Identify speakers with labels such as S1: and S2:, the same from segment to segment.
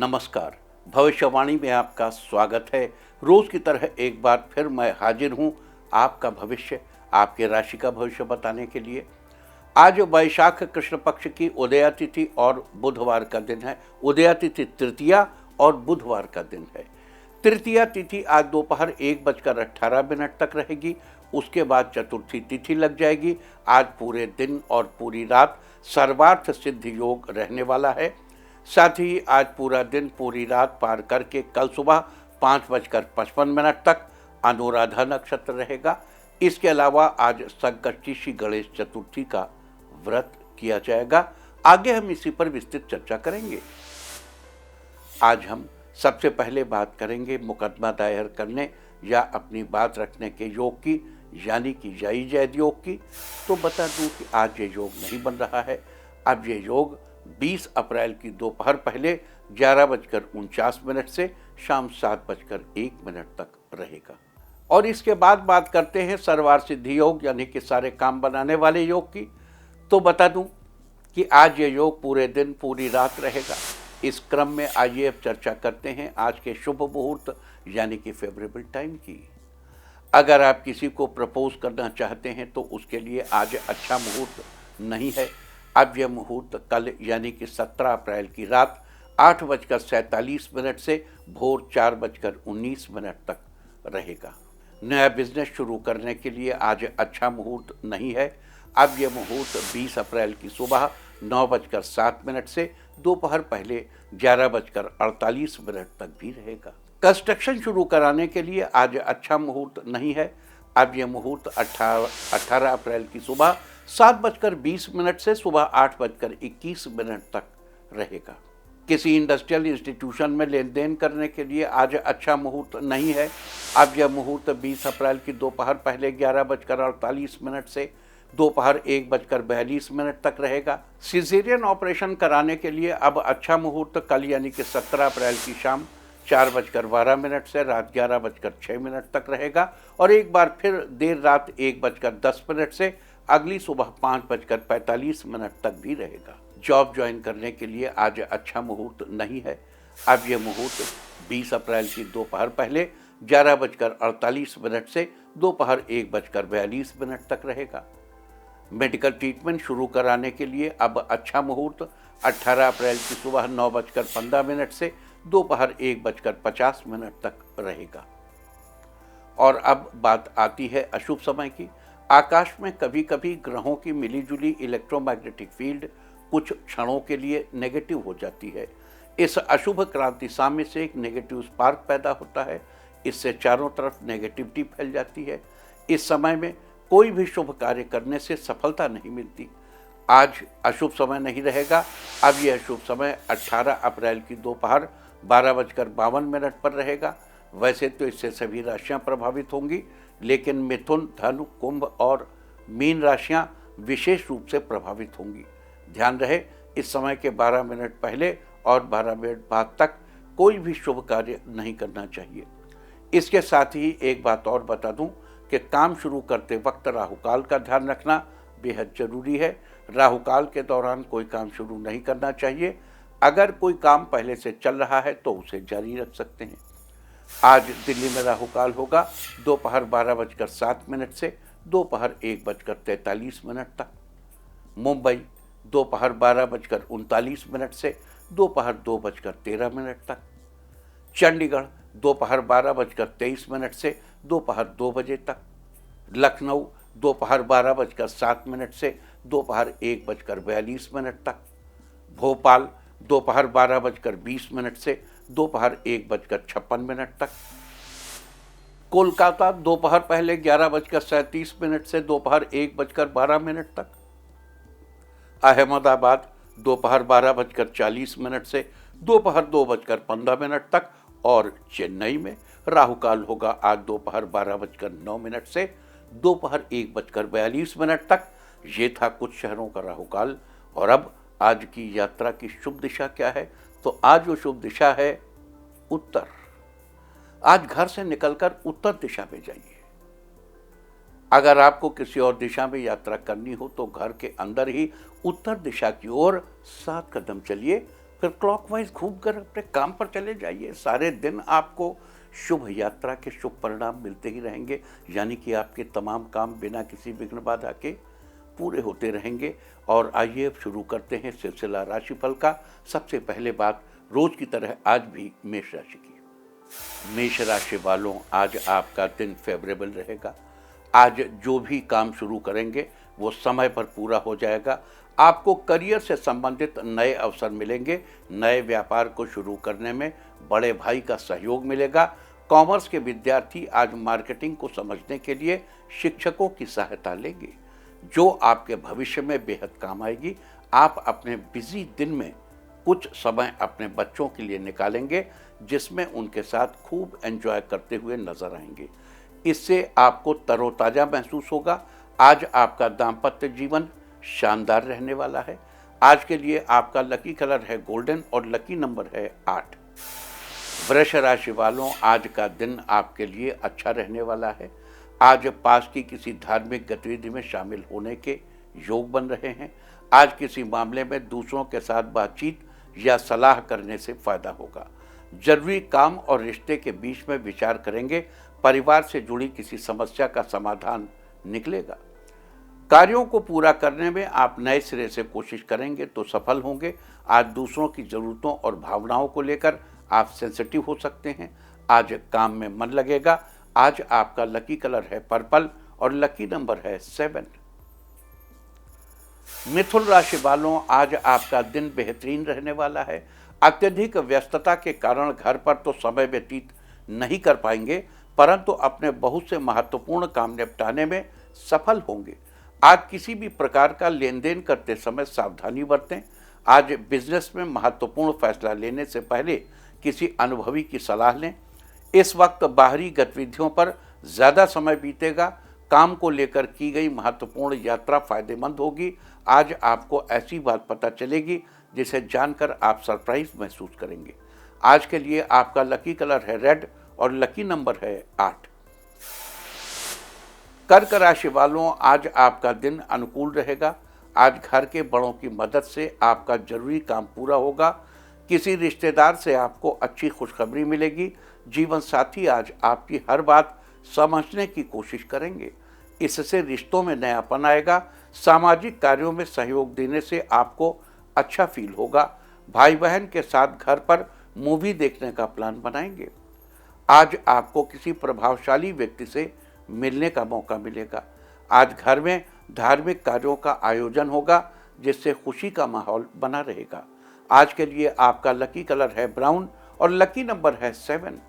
S1: नमस्कार। भविष्यवाणी में आपका स्वागत है। रोज की तरह एक बार फिर मैं हाजिर हूं आपका भविष्य, आपके राशि का भविष्य बताने के लिए। आज वैशाख कृष्ण पक्ष की उदया तिथि और बुधवार का दिन है। उदया तिथि तृतीया और बुधवार का दिन है। तृतीया तिथि आज दोपहर 1:18 तक रहेगी। उसके बाद चतुर्थी तिथि लग जाएगी। आज पूरे दिन और पूरी रात सर्वार्थ सिद्ध योग रहने वाला है। साथ ही आज पूरा दिन पूरी रात पार करके कल सुबह 5:55 तक अनुराधा नक्षत्र रहेगा। इसके अलावा आज संकष्टी गणेश चतुर्थी का व्रत किया जाएगा। आगे हम इसी पर विस्तृत चर्चा करेंगे। आज हम सबसे पहले बात करेंगे मुकदमा दायर करने या अपनी बात रखने के योग की, यानी कि जय जैद योग की। तो बता दूं कि आज ये योग नहीं बन रहा है। अब ये योग 20 अप्रैल की दोपहर पहले 11:49 से शाम 7:01 तक रहेगा। और इसके बाद बात करते हैं सर्वार सिद्धि योग, यानी कि सारे काम बनाने वाले योग की। तो बता दूं कि आज ये योग पूरे दिन पूरी रात रहेगा। इस क्रम में आइए अब चर्चा करते हैं आज के शुभ मुहूर्त, यानी कि फेवरेबल टाइम की। अगर आप किसी को प्रपोज करना चाहते हैं तो उसके लिए आज अच्छा मुहूर्त नहीं है। अब यह मुहूर्त कल यानी कि 17 अप्रैल की रात 8:47 से भोर 4:19 तक रहेगा। नया बिजनेस शुरू करने के लिए आज अच्छा मुहूर्त नहीं है। अब यह मुहूर्त 20 अप्रैल की सुबह 9:07 से दोपहर पहले 11:48 तक भी रहेगा। कंस्ट्रक्शन शुरू कराने के लिए आज अच्छा मुहूर्त नहीं है। अब यह मुहूर्त 18 अप्रैल की सुबह 7:20 से सुबह 8:21 तक रहेगा। किसी इंडस्ट्रियल इंस्टीट्यूशन में लेन देन करने के लिए आज अच्छा मुहूर्त नहीं है। अब यह मुहूर्त 20 अप्रैल की दोपहर पहले 11:48 से दोपहर 1:42 तक रहेगा। सिजेरियन ऑपरेशन कराने के लिए अब अच्छा मुहूर्त कल यानी कि 17 अप्रैल की शाम 4:12 से रात 11:06 तक रहेगा। और एक बार फिर देर रात 1:10 से अगली सुबह 5:45 तक भी रहेगा। जॉब ज्वाइन करने के लिए आज अच्छा मुहूर्त नहीं है। अब यह मुहूर्त 20 अप्रैल की दोपहर पहले 11:48 से दोपहर 1:42 तक रहेगा। मेडिकल ट्रीटमेंट शुरू कराने के लिए अब अच्छा मुहूर्त 18 अप्रैल की सुबह 9:15 से दोपहर 1:50 तक रहेगा। और अब बात आती है अशुभ समय की। आकाश में कभी कभी ग्रहों की मिलीजुली इलेक्ट्रोमैग्नेटिक फील्ड कुछ क्षणों के लिए नेगेटिव हो जाती है। इस अशुभ क्रांति साम्य से एक नेगेटिव स्पार्क पैदा होता है। इससे चारों तरफ नेगेटिविटी फैल जाती है। इस समय में कोई भी शुभ कार्य करने से सफलता नहीं मिलती। आज अशुभ समय नहीं रहेगा। अब यह शुभ समय 18 अप्रैल की दोपहर 12:52 पर रहेगा। वैसे तो इससे सभी राशियां प्रभावित होंगी, लेकिन मिथुन, धनु, कुंभ और मीन राशियां विशेष रूप से प्रभावित होंगी। ध्यान रहे, इस समय के 12 मिनट पहले और 12 मिनट बाद तक कोई भी शुभ कार्य नहीं करना चाहिए। इसके साथ ही एक बात और बता दूं कि काम शुरू करते वक्त राहुकाल का ध्यान रखना बेहद जरूरी है। राहुकाल के दौरान कोई काम शुरू नहीं करना चाहिए। अगर कोई काम पहले से चल रहा है तो उसे जारी रख सकते हैं। आज दिल्ली में राहुकाल होगा दोपहर 12:07 से दोपहर 1:43 तक। मुंबई दोपहर 12:39 से दोपहर 2:13 तक। चंडीगढ़ दोपहर 12:23 से दोपहर 2 बजे तक। लखनऊ दोपहर 12:07 से दोपहर 1:42 तक। भोपाल दोपहर 12:20 से दोपहर 1:56 तक। कोलकाता दोपहर पहले 11:37 से दोपहर 1:12 तक। अहमदाबाद दोपहर 12:40 से दोपहर 2:15 तक। और चेन्नई में राहुकाल होगा आज दोपहर 12:09 से दोपहर 1:42 तक। ये था कुछ शहरों का राहुकाल। और अब आज की यात्रा की शुभ दिशा क्या है? तो आज वो शुभ दिशा है उत्तर। आज घर से निकलकर उत्तर दिशा में जाइए। अगर आपको किसी और दिशा में यात्रा करनी हो तो घर के अंदर ही उत्तर दिशा की ओर 7 कदम चलिए। फिर क्लॉकवाइज घूमकर अपने काम पर चले जाइए। सारे दिन आपको शुभ यात्रा के शुभ परिणाम मिलते ही रहेंगे, यानी कि आपके तमाम काम बिना किसी विघ्न बाधा के पूरे होते रहेंगे। और आइए अब शुरू करते हैं सिलसिला राशिफल का। सबसे पहले बात रोज की तरह आज भी मेष राशि की। मेष राशि वालों, आज आपका दिन फेवरेबल रहेगा। आज जो भी काम शुरू करेंगे वो समय पर पूरा हो जाएगा। आपको करियर से संबंधित नए अवसर मिलेंगे। नए व्यापार को शुरू करने में बड़े भाई का सहयोग मिलेगा। कॉमर्स के विद्यार्थी आज मार्केटिंग को समझने के लिए शिक्षकों की सहायता लेंगे, जो आपके भविष्य में बेहद काम आएगी। आप अपने बिजी दिन में कुछ समय अपने बच्चों के लिए निकालेंगे, जिसमें उनके साथ खूब एंजॉय करते हुए नजर आएंगे। इससे आपको तरोताजा महसूस होगा। आज आपका दाम्पत्य जीवन शानदार रहने वाला है। आज के लिए आपका लकी कलर है गोल्डन और लकी नंबर है 8। वृष राशि वालों, आज का दिन आपके लिए अच्छा रहने वाला है। आज पास की किसी धार्मिक गतिविधि में शामिल होने के योग बन रहे हैं। आज किसी मामले में दूसरों के साथ बातचीत या सलाह करने से फायदा होगा। जरूरी काम और रिश्ते के बीच में विचार करेंगे। परिवार से जुड़ी किसी समस्या का समाधान निकलेगा। कार्यों को पूरा करने में आप नए सिरे से कोशिश करेंगे तो सफल होंगे। आज दूसरों की जरूरतों और भावनाओं को लेकर आप सेंसिटिव हो सकते हैं। आज काम में मन लगेगा। आज आपका लकी कलर है पर्पल और लकी नंबर है 7। मिथुन राशि वालों, आज आपका दिन बेहतरीन रहने वाला है। अत्यधिक व्यस्तता के कारण घर पर तो समय व्यतीत नहीं कर पाएंगे, परंतु अपने बहुत से महत्वपूर्ण काम निपटाने में सफल होंगे। आज किसी भी प्रकार का लेन देन करते समय सावधानी बरतें। आज बिजनेस में महत्वपूर्ण फैसला लेने से पहले किसी अनुभवी की सलाह लें। इस वक्त बाहरी गतिविधियों पर ज़्यादा समय बीतेगा। काम को लेकर की गई महत्वपूर्ण यात्रा फायदेमंद होगी। आज आपको ऐसी बात पता चलेगी जिसे जानकर आप सरप्राइज महसूस करेंगे। आज के लिए आपका लकी कलर है रेड और लकी नंबर है 8। कर्क राशि वालों, आज आपका दिन अनुकूल रहेगा। आज घर के बड़ों की मदद से आपका जरूरी काम पूरा होगा। किसी रिश्तेदार से आपको अच्छी खुशखबरी मिलेगी। जीवन साथी आज आपकी हर बात समझने की कोशिश करेंगे। इससे रिश्तों में नयापन आएगा। सामाजिक कार्यों में सहयोग देने से आपको अच्छा फील होगा। भाई बहन के साथ घर पर मूवी देखने का प्लान बनाएंगे। आज आपको किसी प्रभावशाली व्यक्ति से मिलने का मौका मिलेगा। आज घर में धार्मिक कार्यों का आयोजन होगा, जिससे खुशी का माहौल बना रहेगा। आज के लिए आपका लकी कलर है ब्राउन और लकी नंबर है 7।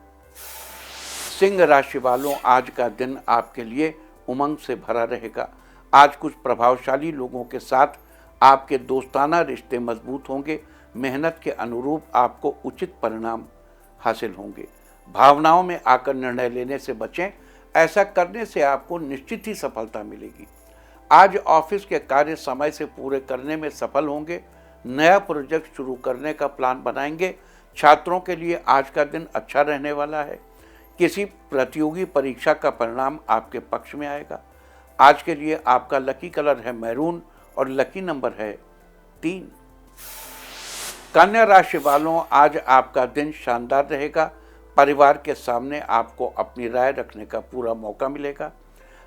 S1: सिंह राशि वालों, आज का दिन आपके लिए उमंग से भरा रहेगा। आज कुछ प्रभावशाली लोगों के साथ आपके दोस्ताना रिश्ते मजबूत होंगे। मेहनत के अनुरूप आपको उचित परिणाम हासिल होंगे। भावनाओं में आकर निर्णय लेने से बचें। ऐसा करने से आपको निश्चित ही सफलता मिलेगी। आज ऑफिस के कार्य समय से पूरे करने में सफल होंगे। नया प्रोजेक्ट शुरू करने का प्लान बनाएंगे। छात्रों के लिए आज का दिन अच्छा रहने वाला है। किसी प्रतियोगी परीक्षा का परिणाम आपके पक्ष में आएगा। आज के लिए आपका लकी कलर है मैरून और लकी नंबर है 3। कन्या राशि वालों, आज आपका दिन शानदार रहेगा। परिवार के सामने आपको अपनी राय रखने का पूरा मौका मिलेगा।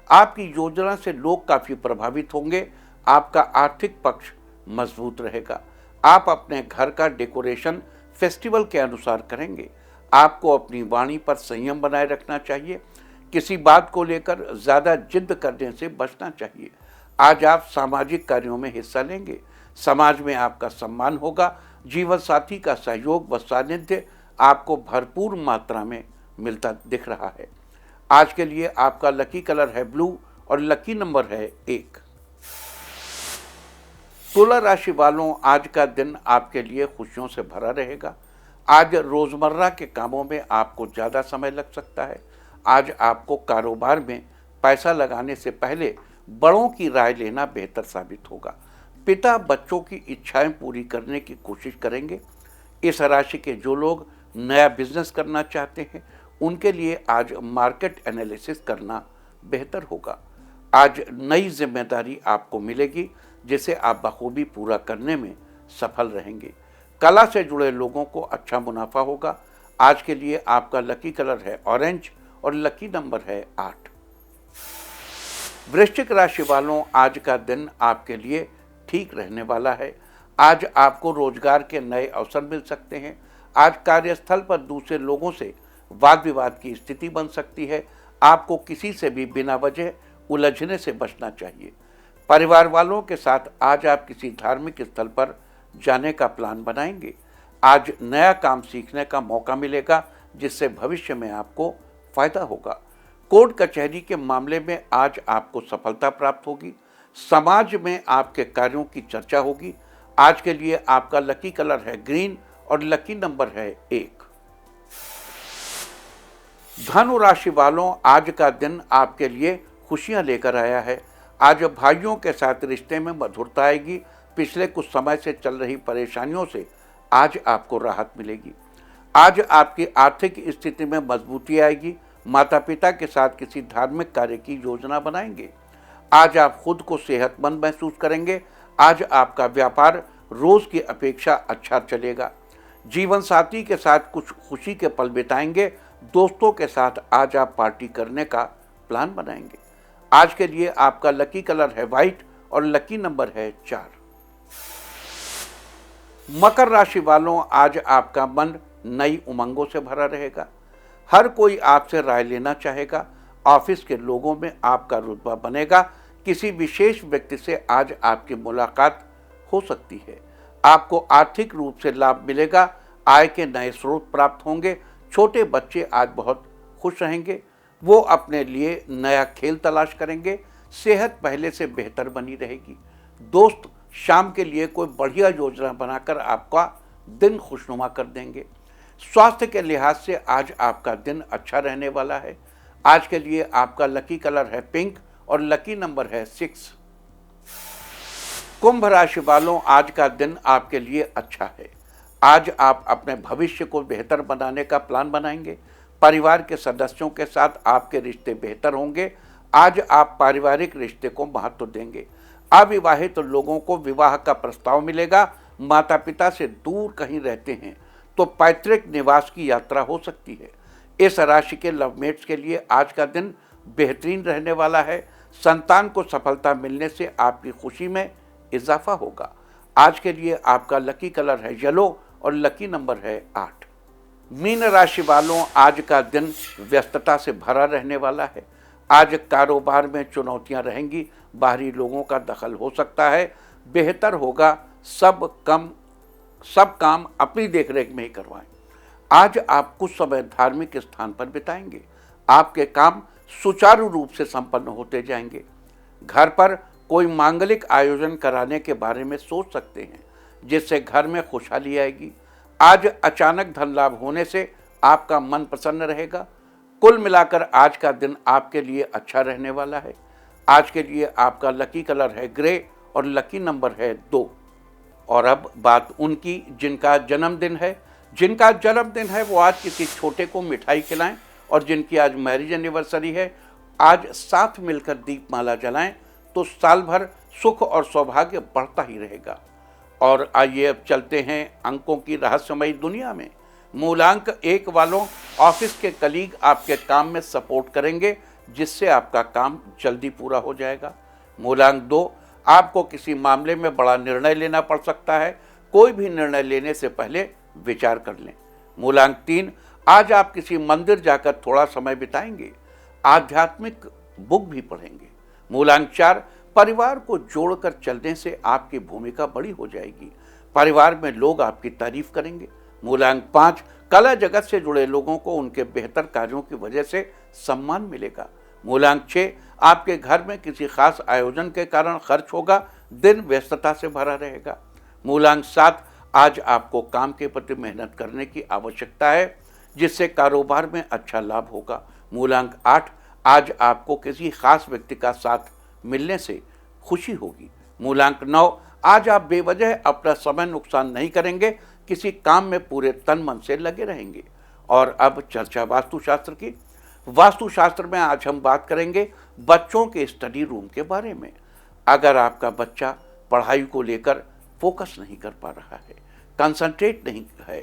S1: आपकी योजना से लोग काफ़ी प्रभावित होंगे। आपका आर्थिक पक्ष मजबूत रहेगा। आप अपने घर का डेकोरेशन फेस्टिवल के अनुसार करेंगे। आपको अपनी वाणी पर संयम बनाए रखना चाहिए। किसी बात को लेकर ज़्यादा जिद करने से बचना चाहिए। आज आप सामाजिक कार्यों में हिस्सा लेंगे। समाज में आपका सम्मान होगा। जीवन साथी का सहयोग व सानिध्य आपको भरपूर मात्रा में मिलता दिख रहा है। आज के लिए आपका लकी कलर है ब्लू और लकी नंबर है 1। तुला राशि वालों, आज का दिन आपके लिए खुशियों से भरा रहेगा। आज रोजमर्रा के कामों में आपको ज़्यादा समय लग सकता है। आज आपको कारोबार में पैसा लगाने से पहले बड़ों की राय लेना बेहतर साबित होगा। पिता बच्चों की इच्छाएं पूरी करने की कोशिश करेंगे। इस राशि के जो लोग नया बिजनेस करना चाहते हैं, उनके लिए आज मार्केट एनालिसिस करना बेहतर होगा। आज नई जिम्मेदारी आपको मिलेगी, जिसे आप बखूबी पूरा करने में सफल रहेंगे। कला से जुड़े लोगों को अच्छा मुनाफा होगा। आज के लिए आपका लकी कलर है ऑरेंज और लकी नंबर है 8। वृश्चिक राशि वालों, आज का दिन आपके लिए ठीक रहने वाला है। आज आपको रोजगार के नए अवसर मिल सकते हैं। आज कार्यस्थल पर दूसरे लोगों से वाद विवाद की स्थिति बन सकती है। आपको किसी से भी बिना वजह उलझने से बचना चाहिए। परिवार वालों के साथ आज आप किसी धार्मिक स्थल पर जाने का प्लान बनाएंगे। आज नया काम सीखने का मौका मिलेगा, जिससे भविष्य में आपको फायदा होगा। कोर्ट कचहरी के मामले में आज आपको सफलता प्राप्त होगी। समाज में आपके कार्यों की चर्चा होगी। आज के लिए आपका लकी कलर है ग्रीन और लकी नंबर है 1। धनु राशि वालों, आज का दिन आपके लिए खुशियां लेकर आया है। आज भाइयों के साथ रिश्ते में मधुरता आएगी। पिछले कुछ समय से चल रही परेशानियों से आज आपको राहत मिलेगी। आज आपकी आर्थिक स्थिति में मजबूती आएगी। माता पिता के साथ किसी धार्मिक कार्य की योजना बनाएंगे। आज आप खुद को सेहतमंद महसूस करेंगे। आज आपका व्यापार रोज की अपेक्षा अच्छा चलेगा। जीवन साथी के साथ कुछ खुशी के पल बिताएंगे। दोस्तों के साथ आज आप पार्टी करने का प्लान बनाएंगे। आज के लिए आपका लकी कलर है व्हाइट और लकी नंबर है 4। मकर राशि वालों, आज आपका मन नई उमंगों से भरा रहेगा। हर कोई आपसे राय लेना चाहेगा। ऑफिस के लोगों में आपका रुतबा बनेगा। किसी विशेष व्यक्ति से आज आपकी मुलाकात हो सकती है। आपको आर्थिक रूप से लाभ मिलेगा। आय के नए स्रोत प्राप्त होंगे। छोटे बच्चे आज बहुत खुश रहेंगे। वो अपने लिए नया खेल तलाश करेंगे। सेहत पहले से बेहतर बनी रहेगी। दोस्त शाम के लिए कोई बढ़िया योजना बनाकर आपका दिन खुशनुमा कर देंगे। स्वास्थ्य के लिहाज से आज आपका दिन अच्छा रहने वाला है। आज के लिए आपका लकी कलर है पिंक और लकी नंबर है 6। कुंभ राशि वालों, आज का दिन आपके लिए अच्छा है। आज आप अपने भविष्य को बेहतर बनाने का प्लान बनाएंगे। परिवार के सदस्यों के साथ आपके रिश्ते बेहतर होंगे। आज आप पारिवारिक रिश्ते को महत्व देंगे। अविवाहित लोगों को विवाह का प्रस्ताव मिलेगा। माता पिता से दूर कहीं रहते हैं तो पैतृक निवास की यात्रा हो सकती है। इस राशि के लवमेट्स के लिए आज का दिन बेहतरीन रहने वाला है। संतान को सफलता मिलने से आपकी खुशी में इजाफा होगा। आज के लिए आपका लकी कलर है येलो और लकी नंबर है 8। मीन राशि वालों, आज का दिन व्यस्तता से भरा रहने वाला है। आज कारोबार में चुनौतियां रहेंगी। बाहरी लोगों का दखल हो सकता है। बेहतर होगा सब काम अपनी देखरेख में ही करवाएं। आज आप कुछ समय धार्मिक स्थान पर बिताएंगे। आपके काम सुचारू रूप से संपन्न होते जाएंगे। घर पर कोई मांगलिक आयोजन कराने के बारे में सोच सकते हैं, जिससे घर में खुशहाली आएगी। आज अचानक धन लाभ होने से आपका मन प्रसन्न रहेगा। कुल मिलाकर आज का दिन आपके लिए अच्छा रहने वाला है। आज के लिए आपका लकी कलर है ग्रे और लकी नंबर है 2। और अब बात उनकी जिनका जन्मदिन है वो आज किसी छोटे को मिठाई खिलाएं। और जिनकी आज मैरिज एनिवर्सरी है, आज साथ मिलकर दीपमाला जलाएं तो साल भर सुख और सौभाग्य बढ़ता ही रहेगा। और आइए अब चलते हैं अंकों की रहस्यमयी दुनिया में। मूलांक 1 वालों, ऑफिस के कलीग आपके काम में सपोर्ट करेंगे, जिससे आपका काम जल्दी पूरा हो जाएगा। मूलांक 2, आपको किसी मामले में बड़ा निर्णय लेना पड़ सकता है। कोई भी निर्णय लेने से पहले विचार कर लें। मूलांक 3, आज आप किसी मंदिर जाकर थोड़ा समय बिताएंगे। आध्यात्मिक बुक भी पढ़ेंगे। मूलांक 4, परिवार को जोड़कर चलने से आपकी भूमिका बड़ी हो जाएगी। परिवार में लोग आपकी तारीफ करेंगे। मूलांक 5, कला जगत से जुड़े लोगों को उनके बेहतर कार्यों की वजह से सम्मान मिलेगा। मूलांक 6, आपके घर में किसी खास आयोजन के कारण खर्च होगा। दिन व्यस्तता से भरा रहेगा। मूलांक 7, आज आपको काम के प्रति मेहनत करने की आवश्यकता है, जिससे कारोबार में अच्छा लाभ होगा। मूलांक 8, आज आपको किसी खास व्यक्ति का साथ मिलने से खुशी होगी। मूलांक 9, आज आप बेवजह अपना समय नुकसान नहीं करेंगे। किसी काम में पूरे तन मन से लगे रहेंगे। और अब चर्चा वास्तुशास्त्र की। वास्तुशास्त्र में आज हम बात करेंगे बच्चों के स्टडी रूम के बारे में। अगर आपका बच्चा पढ़ाई को लेकर फोकस नहीं कर पा रहा है, कंसंट्रेट नहीं है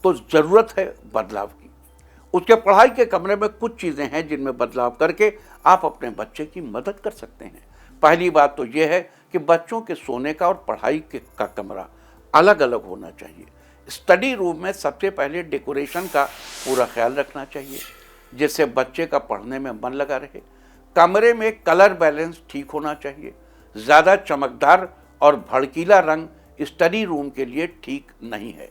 S1: तो ज़रूरत है बदलाव की। उसके पढ़ाई के कमरे में कुछ चीज़ें हैं जिनमें बदलाव करके आप अपने बच्चे की मदद कर सकते हैं। पहली बात तो ये है कि बच्चों के सोने का और पढ़ाई का कमरा अलग अलग होना चाहिए। स्टडी रूम में सबसे पहले डेकोरेशन का पूरा ख्याल रखना चाहिए जिससे बच्चे का पढ़ने में मन लगा रहे। कमरे में कलर बैलेंस ठीक होना चाहिए। ज़्यादा चमकदार और भड़कीला रंग स्टडी रूम के लिए ठीक नहीं है।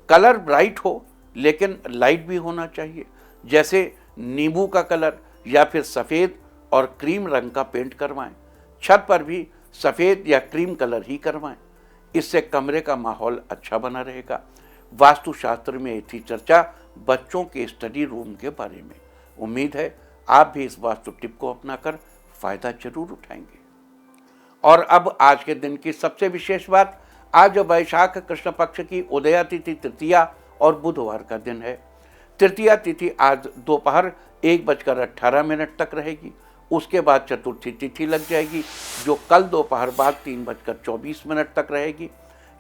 S1: कलर ब्राइट हो लेकिन लाइट भी होना चाहिए, जैसे नींबू का कलर या फिर सफ़ेद और क्रीम रंग का पेंट करवाएं। छत पर भी सफ़ेद या क्रीम कलर ही करवाएं। इससे कमरे का माहौल अच्छा बना रहेगा। वास्तुशास्त्र में थी चर्चा बच्चों के स्टडी रूम के बारे में। उम्मीद है आप भी इस वास्तु टिप को अपनाकर फ़ायदा जरूर उठाएंगे। और अब आज के दिन की सबसे विशेष बात, आज वैशाख कृष्ण पक्ष की उदया तिथि तृतीया और बुधवार का दिन है। तृतीया तिथि आज दोपहर 1:18 तक रहेगी। उसके बाद चतुर्थी तिथि लग जाएगी जो कल दोपहर बाद 3:24 तक रहेगी।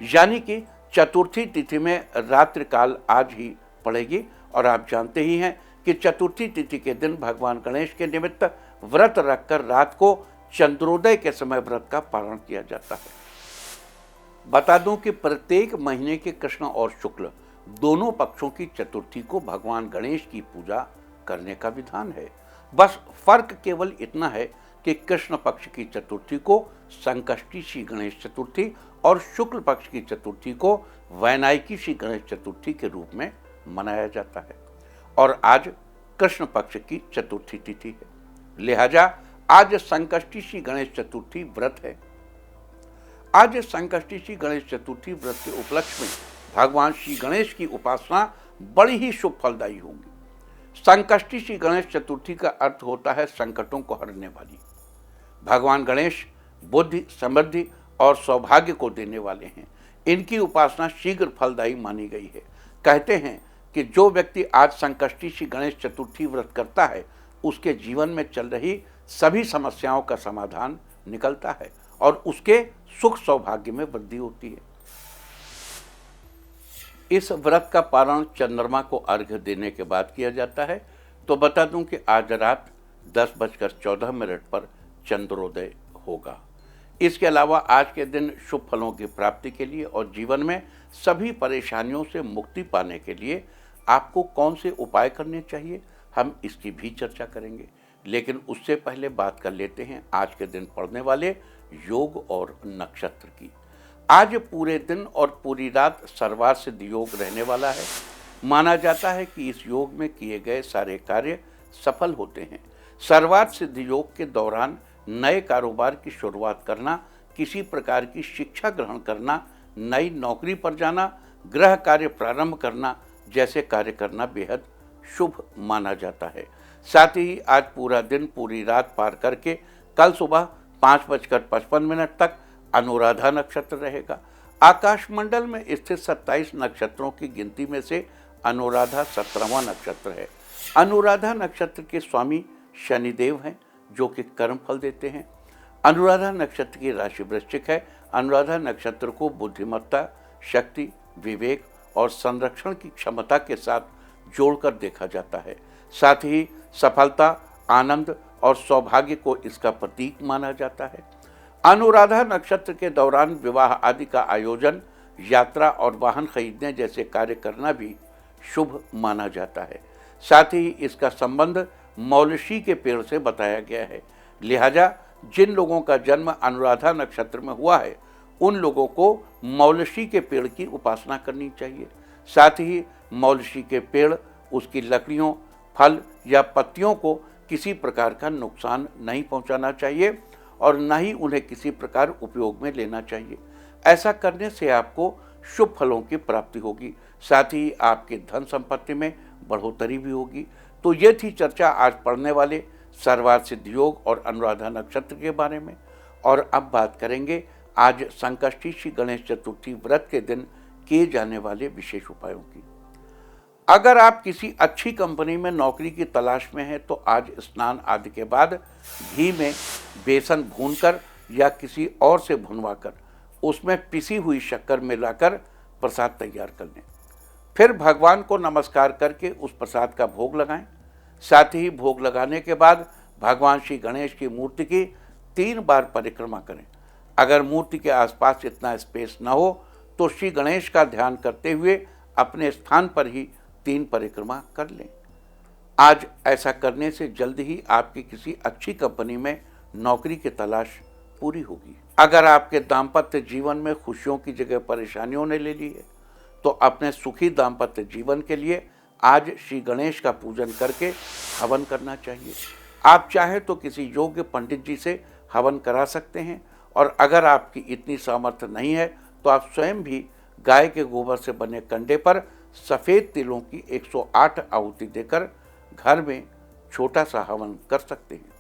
S1: यानी कि चतुर्थी तिथि में रात्रि काल आज ही पड़ेगी। और आप जानते ही हैं कि चतुर्थी तिथि के दिन भगवान गणेश के निमित्त व्रत रखकर रात को चंद्रोदय के समय व्रत का पारण किया जाता है। बता दूं कि प्रत्येक महीने के कृष्ण और शुक्ल दोनों पक्षों की चतुर्थी को भगवान गणेश की पूजा करने का विधान है। बस फर्क केवल इतना है कि कृष्ण पक्ष की चतुर्थी को संकष्टी श्री गणेश चतुर्थी और शुक्ल पक्ष की चतुर्थी को वैनायकी श्री गणेश चतुर्थी के रूप में मनाया जाता है। और आज कृष्ण पक्ष की चतुर्थी तिथि है, लिहाजा आज संकष्टी श्री गणेश चतुर्थी व्रत है। आज संकष्टी श्री गणेश चतुर्थी व्रत के उपलक्ष्य में भगवान श्री गणेश की उपासना बड़ी ही शुभ फलदायी होगी। संकष्टी श्री गणेश चतुर्थी का अर्थ होता है संकटों को हरने वाली। भगवान गणेश बुद्धि, समृद्धि और सौभाग्य को देने वाले हैं। इनकी उपासना शीघ्र फलदायी मानी गई है। कहते हैं कि जो व्यक्ति आज संकष्टी श्री गणेश चतुर्थी व्रत करता है उसके जीवन में चल रही सभी समस्याओं का समाधान निकलता है और उसके सुख सौभाग्य में वृद्धि होती है। इस व्रत का पारण चंद्रमा को अर्घ्य देने के बाद किया जाता है। तो बता दूं कि आज रात 10:14 पर चंद्रोदय होगा। इसके अलावा आज के दिन शुभ फलों की प्राप्ति के लिए और जीवन में सभी परेशानियों से मुक्ति पाने के लिए आपको कौन से उपाय करने चाहिए, हम इसकी भी चर्चा करेंगे। लेकिन उससे पहले बात कर लेते हैं आज के दिन पड़ने वाले योग और नक्षत्र की। आज पूरे दिन और पूरी रात सर्वार्थ सिद्ध योग रहने वाला है। माना जाता है कि इस योग में किए गए सारे कार्य सफल होते हैं। सर्वार्थ सिद्ध योग के दौरान नए कारोबार की शुरुआत करना, किसी प्रकार की शिक्षा ग्रहण करना, नई नौकरी पर जाना, गृह कार्य प्रारंभ करना जैसे कार्य करना बेहद शुभ माना जाता है। साथ ही आज पूरा दिन पूरी रात पार करके कल सुबह 5:55 तक अनुराधा नक्षत्र रहेगा। आकाशमंडल में स्थित 27 नक्षत्रों की गिनती में से अनुराधा 17वां नक्षत्र है। अनुराधा नक्षत्र के स्वामी शनिदेव हैं जो कि कर्म फल देते हैं। अनुराधा नक्षत्र की राशि वृश्चिक है। अनुराधा नक्षत्र को बुद्धिमत्ता, शक्ति, विवेक और संरक्षण की क्षमता के साथ जोड़कर देखा जाता है। साथ ही सफलता, आनंद और सौभाग्य को इसका प्रतीक माना जाता है। अनुराधा नक्षत्र के दौरान विवाह आदि का आयोजन, यात्रा और वाहन खरीदने जैसे कार्य करना भी शुभ माना जाता है। साथ ही इसका संबंध मौलशी के पेड़ से बताया गया है। लिहाजा जिन लोगों का जन्म अनुराधा नक्षत्र में हुआ है उन लोगों को मौलशी के पेड़ की उपासना करनी चाहिए। साथ ही मौलशी के पेड़, उसकी लकड़ियों, फल या पत्तियों को किसी प्रकार का नुकसान नहीं पहुंचाना चाहिए और न ही उन्हें किसी प्रकार उपयोग में लेना चाहिए। ऐसा करने से आपको शुभ फलों की प्राप्ति होगी। साथ ही आपके धन संपत्ति में बढ़ोतरी भी होगी। तो ये थी चर्चा आज पढ़ने वाले सर्वार्थ सिद्ध योग और अनुराधा नक्षत्र के बारे में। और अब बात करेंगे आज संकष्टी श्री गणेश चतुर्थी व्रत के दिन किए जाने वाले विशेष उपायों की। अगर आप किसी अच्छी कंपनी में नौकरी की तलाश में हैं तो आज स्नान आदि के बाद घी में बेसन भूनकर या किसी और से भुनवाकर उसमें पिसी हुई शक्कर मिलाकर प्रसाद तैयार कर लें। फिर भगवान को नमस्कार करके उस प्रसाद का भोग लगाएं। साथ ही भोग लगाने के बाद भगवान श्री गणेश की मूर्ति की 3 बार परिक्रमा करें। अगर मूर्ति के आसपास इतना स्पेस न हो तो श्री गणेश का ध्यान करते हुए अपने स्थान पर ही 3 परिक्रमा कर लें। आज ऐसा करने से जल्द ही आपकी किसी अच्छी कंपनी में नौकरी की तलाश पूरी होगी। अगर आपके दाम्पत्य जीवन में खुशियों की जगह परेशानियों ने ले ली है तो अपने सुखी दाम्पत्य जीवन के लिए आज श्री गणेश का पूजन करके हवन करना चाहिए। आप चाहें तो किसी योग्य पंडित जी से हवन करा सकते हैं, और अगर आपकी इतनी सामर्थ्य नहीं है तो आप स्वयं भी गाय के गोबर से बने कंडे पर सफ़ेद तिलों की 108 आहुति देकर घर में छोटा सा हवन कर सकते हैं।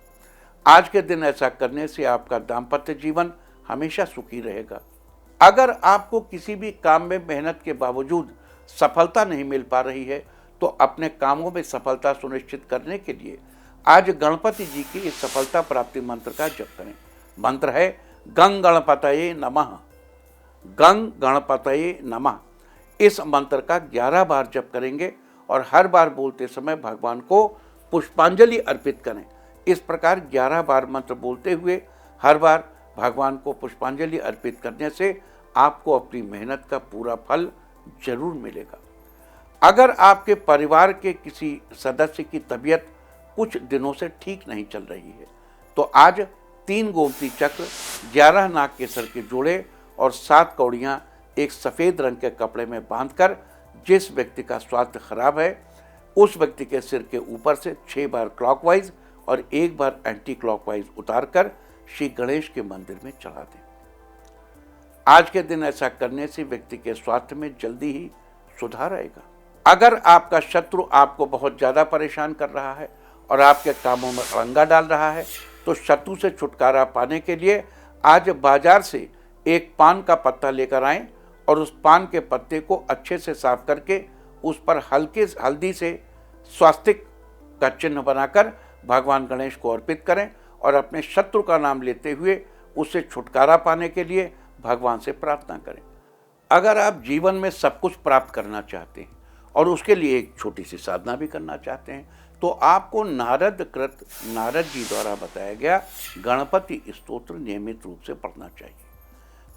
S1: आज के दिन ऐसा करने से आपका दाम्पत्य जीवन हमेशा सुखी रहेगा। अगर आपको किसी भी काम में मेहनत के बावजूद सफलता नहीं मिल पा रही है तो अपने कामों में सफलता सुनिश्चित करने के लिए आज गणपति जी की इस सफलता प्राप्ति मंत्र का जप करें। मंत्र है गंग गणपतये नमः। गंग गणपतये नमः। इस मंत्र का 11 बार जप करेंगे और हर बार बोलते समय भगवान को पुष्पांजलि अर्पित करें। इस प्रकार 11 बार मंत्र बोलते हुए हर बार भगवान को पुष्पांजलि अर्पित करने से आपको अपनी मेहनत का पूरा फल जरूर मिलेगा। अगर आपके परिवार के किसी सदस्य की तबीयत कुछ दिनों से ठीक नहीं चल रही है तो आज 3 गोमती चक्र, 11 नाग केसर के जोड़े और 7 कौड़ियाँ एक सफ़ेद रंग के कपड़े में बांधकर जिस व्यक्ति का स्वास्थ्य खराब है उस व्यक्ति के सिर के ऊपर से 6 बार क्लॉकवाइज और 1 बार एंटी क्लॉकवाइज उतारकर श्री गणेश के मंदिर में चढ़ा दें। आज के दिन ऐसा करने से व्यक्ति के स्वास्थ्य में जल्दी ही सुधार आएगा। अगर आपका शत्रु आपको बहुत ज़्यादा परेशान कर रहा है और आपके कामों में अड़ंगा डाल रहा है तो शत्रु से छुटकारा पाने के लिए आज बाजार से एक पान का पत्ता लेकर आएं और उस पान के पत्ते को अच्छे से साफ करके उस पर हल्के हल्दी से स्वास्तिक का चिन्ह बनाकर भगवान गणेश को अर्पित करें और अपने शत्रु का नाम लेते हुए उससे छुटकारा पाने के लिए भगवान से प्रार्थना करें। अगर आप जीवन में सब कुछ प्राप्त करना चाहते हैं और उसके लिए एक छोटी सी साधना भी करना चाहते हैं तो आपको नारद जी द्वारा बताया गया गणपति स्तोत्र नियमित रूप से पढ़ना चाहिए।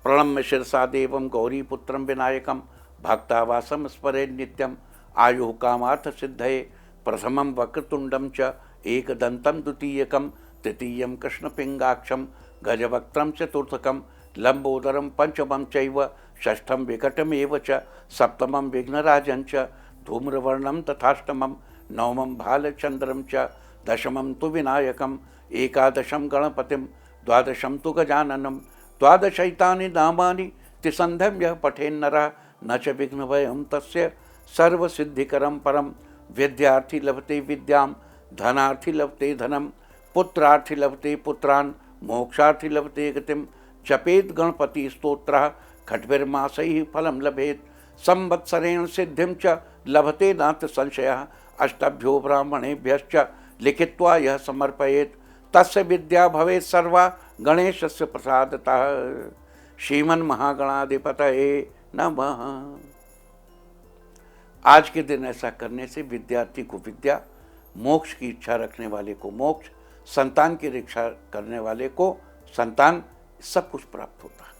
S1: प्रणम्य शिरसा देवम गौरी पुत्रम विनायकम भक्तावासम स्मरे नित्यम आयु कामार्थ सिद्धये प्रथमं वक्रतुंडम च एकदंतं द्वितीयकं तृतीयं कृष्णपिंगाक्षं गजवक्त्रं चतुर्थकं लंबोदरं पंचमं चैव षष्ठं विकटमेव च सप्तमं विघ्नराजं च धूम्रवर्णं तथाष्टमं नवमं भालचंद्रं च दशमं तु विनायकं एकादशं गणपतिं द्वादशं तु गजाननं द्वादशैतानि नामानि त्रिसन्ध्यं यः पठेन्नरः न च विघ्नभयं तस्य सर्वसिद्धिकरं परं विद्यार्थी लभते विद्यां धनार्थी लभते धनं पुत्रार्थी लभते पुत्रान् मोक्षार्थी लभते गतिं जपेत गणपति स्तोत्रः खट्भिर्मासैः फलं लभेत संवत्सरेण सिद्धिं च लभते नात्र संशयः अष्टभ्यो ब्राह्मणेभ्यश्च लिखित्वा यः समर्पयेत् तस्य विद्या भवेत् सर्वा गणेशस्य प्रसादतः। श्रीमन्महागणाधिपतये नमः। आज के दिन ऐसा करने से विद्यार्थी को विद्या, मोक्ष की इच्छा रखने वाले को मोक्ष, संतान की इच्छा करने वाले को संतान, सब कुछ प्राप्त होता है।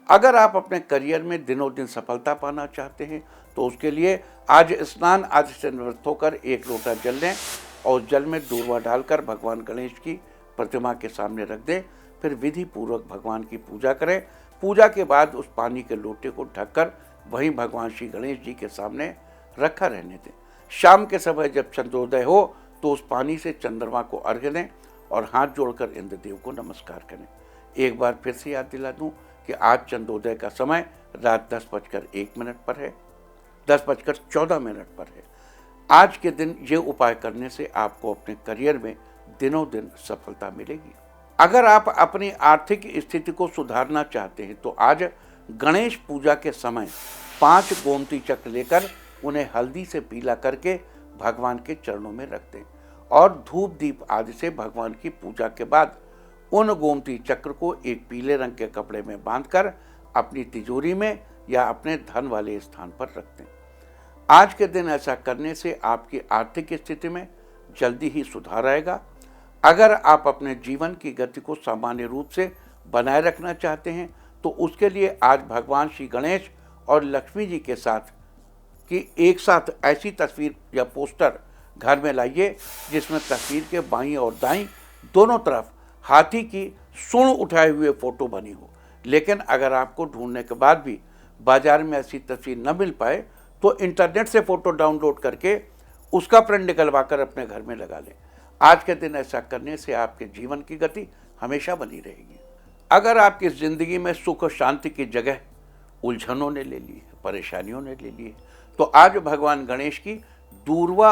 S1: अगर आप अपने करियर में दिनों दिन सफलता पाना चाहते हैं तो उसके लिए आज स्नान आदि से निवृत्त होकर 1 लोटा जल लें और जल में दूर्वा डालकर भगवान गणेश की प्रतिमा के सामने रख दें। फिर विधि पूर्वक भगवान की पूजा करें। पूजा के बाद उस पानी के लोटे को ढककर वहीं भगवान श्री गणेश जी के सामने रखा रहने दें। शाम के समय जब चंद्रोदय हो तो उस पानी से चंद्रमा को अर्घ्य दें और हाथ जोड़कर इंद्रदेव को नमस्कार करें। एक बार फिर से याद दिला दूं कि आज चंद्रोदय का समय रात 10:01 पर है, 10:14 पर है। आज के दिन ये उपाय करने से आपको अपने करियर में दिनों दिन सफलता मिलेगी। अगर आप अपनी आर्थिक स्थिति को सुधारना चाहते हैं तो आज गणेश पूजा के समय 5 गोमती चक्र लेकर उन्हें हल्दी से पीला करके भगवान के चरणों में रख दें और धूप दीप आदि से भगवान की पूजा के बाद उन गोमती चक्र को एक पीले रंग के कपड़े में बांधकर अपनी तिजोरी में या अपने धन वाले स्थान पर रख दें। आज के दिन ऐसा करने से आपकी आर्थिक स्थिति में जल्दी ही सुधार आएगा। अगर आप अपने जीवन की गति को सामान्य रूप से बनाए रखना चाहते हैं तो उसके लिए आज भगवान श्री गणेश और लक्ष्मी जी के साथ कि एक साथ ऐसी तस्वीर या पोस्टर घर में लाइए जिसमें तस्वीर के बाईं और दाईं दोनों तरफ हाथी की सूंड उठाए हुए फोटो बनी हो। लेकिन अगर आपको ढूंढने के बाद भी बाजार में ऐसी तस्वीर न मिल पाए तो इंटरनेट से फोटो डाउनलोड करके उसका प्रिंट निकलवा कर अपने घर में लगा लें। आज के दिन ऐसा करने से आपके जीवन की गति हमेशा बनी रहेगी। अगर आपकी ज़िंदगी में सुख और शांति की जगह उलझनों ने ले ली है, परेशानियों ने ले ली है, तो आज भगवान गणेश को दूर्वा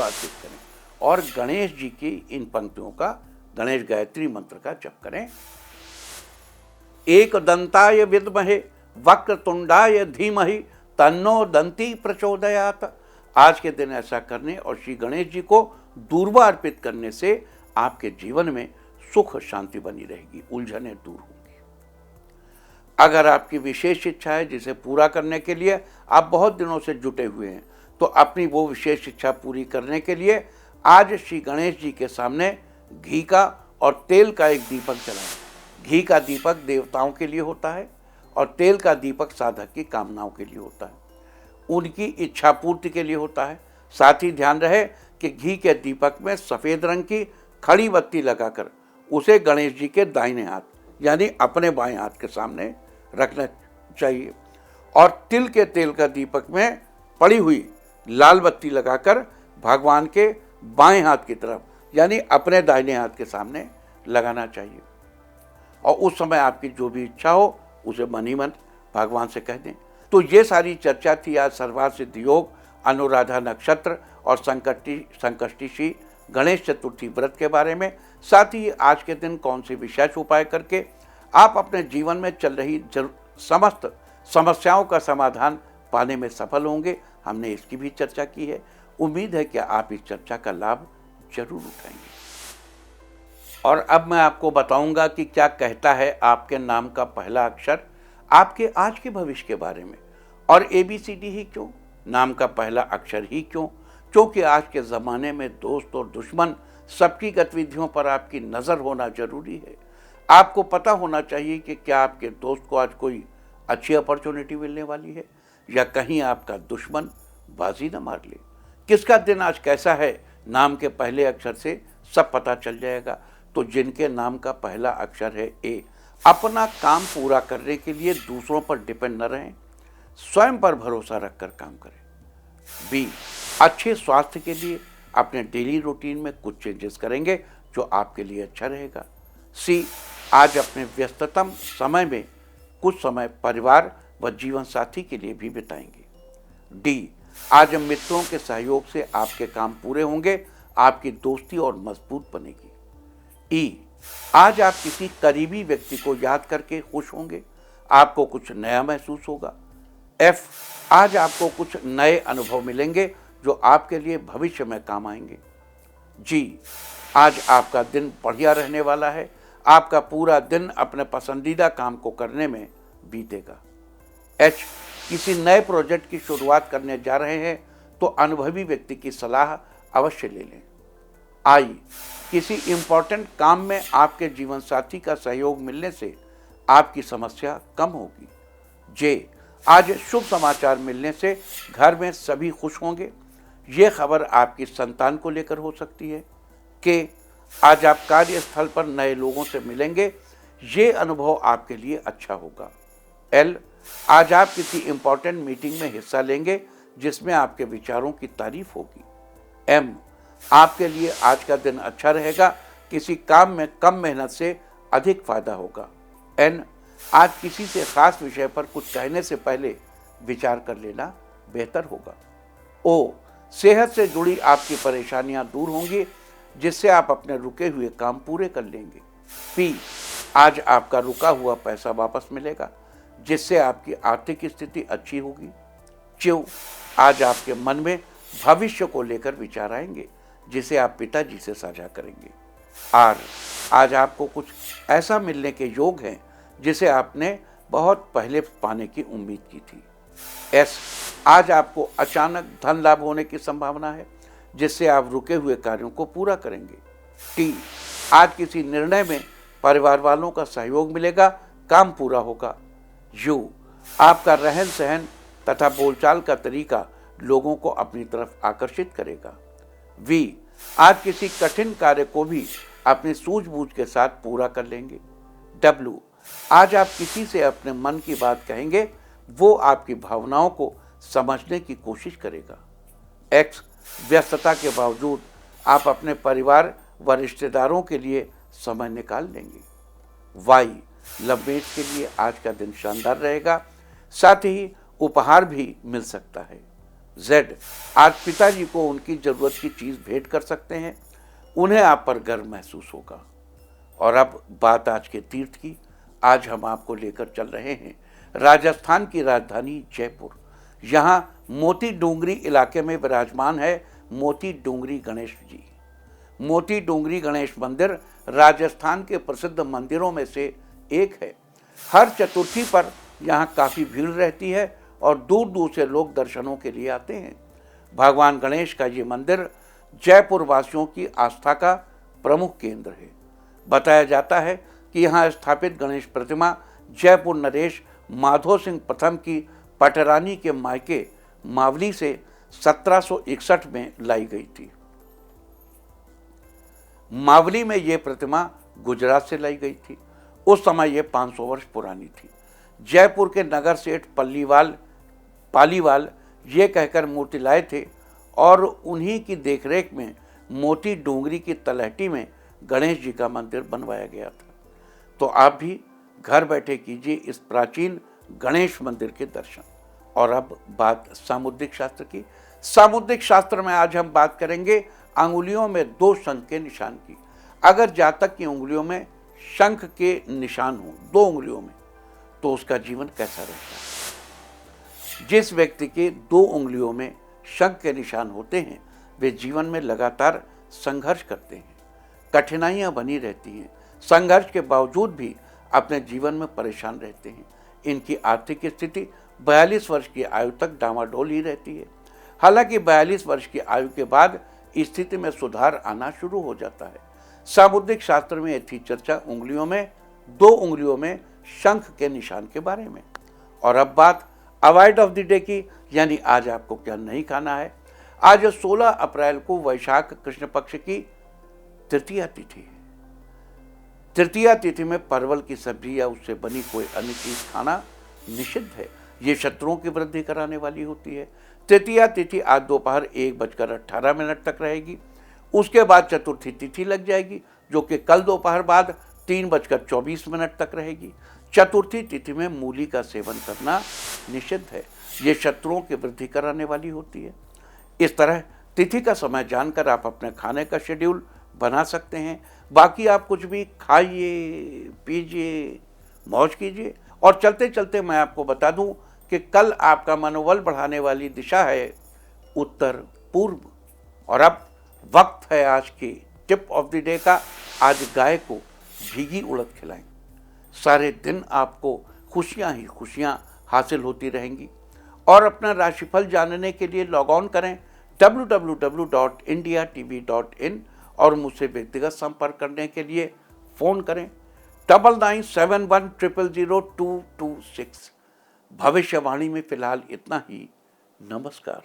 S1: अर्पित करें और गणेश जी की इन पंक्तियों का, गणेश गायत्री मंत्र का जप करें। एक दंताय विद्महे वक्रतुंडाय धीमहि तन्नो दंती प्रचोदयात। आज के दिन ऐसा करने और श्री गणेश जी को दूर्वा अर्पित करने से आपके जीवन में सुख शांति बनी रहेगी, उलझनें दूर होंगी। अगर आपकी विशेष इच्छा है जिसे पूरा करने के लिए आप बहुत दिनों से जुटे हुए हैं तो अपनी वो विशेष इच्छा पूरी करने के लिए आज श्री गणेश जी के सामने घी का और तेल का एक दीपक जलाएं। घी का दीपक देवताओं के लिए होता है और तेल का दीपक साधक की कामनाओं के लिए होता है, उनकी इच्छा पूर्ति के लिए होता है। साथ ही ध्यान रहे कि घी के दीपक में सफ़ेद रंग की खड़ी बत्ती लगाकर उसे गणेश जी के दाहिने हाथ यानी अपने बाएं हाथ के सामने रखना चाहिए और तिल के तेल का दीपक में पड़ी हुई लाल बत्ती लगाकर भगवान के बाएं हाथ की तरफ यानी अपने दाहिने हाथ के सामने लगाना चाहिए। और उस समय आपकी जो भी इच्छा हो उसे मन ही मन भगवान से कह दें। तो ये सारी चर्चा थी आज सर्वार्थ सिद्धि योग, अनुराधा नक्षत्र और संकष्टी गणेश चतुर्थी व्रत के बारे में। साथ ही आज के दिन कौन से विशेष उपाय करके आप अपने जीवन में चल रही समस्त समस्याओं का समाधान पाने में सफल होंगे, हमने इसकी भी चर्चा की है। उम्मीद है कि आप इस चर्चा का लाभ जरूर उठाएंगे। और अब मैं आपको बताऊंगा कि क्या कहता है आपके नाम का पहला अक्षर आपके आज के भविष्य के बारे में। और ABCD ही क्यों, नाम का पहला अक्षर ही क्यों? क्योंकि आज के ज़माने में दोस्त और दुश्मन सबकी गतिविधियों पर आपकी नज़र होना जरूरी है। आपको पता होना चाहिए कि क्या आपके दोस्त को आज कोई अच्छी अपॉर्चुनिटी मिलने वाली है या कहीं आपका दुश्मन बाजी न मार ले। किसका दिन आज कैसा है, नाम के पहले अक्षर से सब पता चल जाएगा। तो जिनके नाम का पहला अक्षर है A, अपना काम पूरा करने के लिए दूसरों पर डिपेंड न रहें, स्वयं पर भरोसा रखकर काम करें। B, अच्छे स्वास्थ्य के लिए अपने डेली रूटीन में कुछ चेंजेस करेंगे जो आपके लिए अच्छा रहेगा। C, आज अपने व्यस्ततम समय में कुछ समय परिवार व जीवन साथी के लिए भी बिताएंगे। D, आज मित्रों के सहयोग से आपके काम पूरे होंगे, आपकी दोस्ती और मजबूत बनेगी। E, आज आप किसी करीबी व्यक्ति को याद करके खुश होंगे, आपको कुछ नया महसूस होगा। F, आज आपको कुछ नए अनुभव मिलेंगे जो आपके लिए भविष्य में काम आएंगे। G, आज आपका दिन बढ़िया रहने वाला है, आपका पूरा दिन अपने पसंदीदा काम को करने में बीतेगा। H, किसी नए प्रोजेक्ट की शुरुआत करने जा रहे हैं तो अनुभवी व्यक्ति की सलाह अवश्य ले लें। I, किसी इम्पोर्टेंट काम में आपके जीवन साथी का सहयोग मिलने से आपकी समस्या कम होगी। J, आज शुभ समाचार मिलने से घर में सभी खुश होंगे, ये खबर आपकी संतान को लेकर हो सकती है। K, आज आप कार्यस्थल पर नए लोगों से मिलेंगे, ये अनुभव आपके लिए अच्छा होगा। L, आज आप किसी इम्पोर्टेंट मीटिंग में हिस्सा लेंगे जिसमें आपके विचारों की तारीफ होगी। M, आपके लिए आज का दिन अच्छा रहेगा, किसी काम में कम मेहनत से अधिक फायदा होगा। N, आज किसी से खास विषय पर कुछ कहने से पहले विचार कर लेना बेहतर होगा। O, सेहत से जुड़ी आपकी परेशानियां दूर होंगी जिससे आप अपने रुके हुए काम पूरे कर लेंगे। P, आज आपका रुका हुआ पैसा वापस मिलेगा जिससे आपकी आर्थिक स्थिति अच्छी होगी। Q, आज आपके मन में भविष्य को लेकर विचार आएंगे जिसे आप पिताजी से साझा करेंगे। R, आज आपको कुछ ऐसा मिलने के योग हैं जिसे आपने बहुत पहले पाने की उम्मीद की थी। एस, आज आपको अचानक धन लाभ होने की संभावना है, जिससे आप रुके हुए कार्यों को पूरा करेंगे। टी, आज किसी निर्णय में परिवार वालों का सहयोग मिलेगा, काम पूरा होगा। यू, आपका रहन सहन तथा बोलचाल का तरीका लोगों को अपनी तरफ आकर्षित करेगा। वी, आज किसी कठिन कार्य को भी अपनी सूझबूझ के साथ पूरा कर लेंगे। डब्ल्यू, आज आप किसी से अपने मन की बात कहेंगे, वो आपकी भावनाओं को समझने की कोशिश करेगा। एक्स, व्यस्तता के बावजूद आप अपने परिवार व रिश्तेदारों के लिए समय निकाल लेंगे। वाई, लवमेट के लिए आज का दिन शानदार रहेगा, साथ ही उपहार भी मिल सकता है। जेड, आज पिताजी को उनकी जरूरत की चीज भेंट कर सकते हैं, उन्हें आप पर गर्व महसूस होगा। और अब बात आज के तीर्थ की। आज हम आपको लेकर चल रहे हैं राजस्थान की राजधानी जयपुर। यहाँ मोती डोंगरी इलाके में विराजमान है मोती डोंगरी गणेश जी। मोती डोंगरी गणेश मंदिर राजस्थान के प्रसिद्ध मंदिरों में से एक है। हर चतुर्थी पर यहाँ काफ़ी भीड़ रहती है और दूर दूर से लोग दर्शनों के लिए आते हैं। भगवान गणेश का ये मंदिर जयपुर वासियों की आस्था का प्रमुख केंद्र है। बताया जाता है कि यहाँ स्थापित गणेश प्रतिमा जयपुर नरेश माधो सिंह प्रथम की पटरानी के मायके मावली से 1761 में लाई गई थी। मावली में ये प्रतिमा गुजरात से लाई गई थी। उस समय ये 500 वर्ष पुरानी थी। जयपुर के नगर सेठ पालीवाल ये कहकर मूर्ति लाए थे और उन्हीं की देखरेख में मोती डोंगरी की तलहटी में गणेश जी का मंदिर बनवाया गया था। तो आप भी घर बैठे कीजिए इस प्राचीन गणेश मंदिर के दर्शन। और अब बात सामुद्रिक शास्त्र की। सामुद्रिक शास्त्र में आज हम बात करेंगे अंगुलियों में 2 शंख के निशान की। अगर जातक की उंगलियों में शंख के निशान हो 2 उंगलियों में, तो उसका जीवन कैसा रहता है। जिस व्यक्ति के 2 उंगलियों में शंख के निशान होते हैं, वे जीवन में लगातार संघर्ष करते हैं, कठिनाइयां बनी रहती हैं, संघर्ष के बावजूद भी अपने जीवन में परेशान रहते हैं। इनकी आर्थिक स्थिति 42 वर्ष की आयु तक डामाडोल ही रहती है। हालांकि 42 वर्ष की आयु के बाद स्थिति में सुधार आना शुरू हो जाता है। सामुद्रिक शास्त्र में थी चर्चा उंगलियों में 2 उंगलियों में शंख के निशान के बारे में। और अब बात अवॉइड ऑफ द डे की, यानी आज आपको क्या नहीं खाना है। आज 16 अप्रैल को वैशाख कृष्ण पक्ष की तृतीया तिथि है। तृतीया तिथि में परवल की सब्जी या उससे बनी कोई अन्य चीज खाना निषिद्ध है। ये शत्रुओं की वृद्धि कराने वाली होती है। तृतीया तिथि आज दोपहर 1:18 तक रहेगी। उसके बाद चतुर्थी तिथि लग जाएगी, जो कि कल दोपहर बाद 3:24 तक रहेगी। चतुर्थी तिथि में मूली का सेवन करना निषिद्ध है। ये शत्रुओं की वृद्धि कराने वाली होती है। इस तरह तिथि का समय जानकर आप अपने खाने का शेड्यूल बना सकते हैं। बाकी आप कुछ भी खाइए, पीजिए, मौज कीजिए। और चलते चलते मैं आपको बता दूं कि कल आपका मनोबल बढ़ाने वाली दिशा है उत्तर पूर्व। और अब वक्त है आज की टिप ऑफ द डे का। आज गाय को भीगी उड़द खिलाएं। सारे दिन आपको खुशियां ही खुशियां हासिल होती रहेंगी। और अपना राशिफल जानने के लिए लॉग ऑन करें www.indiatv.in और मुझसे व्यक्तिगत संपर्क करने के लिए फ़ोन करें 9971000226। भविष्यवाणी में फिलहाल इतना ही। नमस्कार।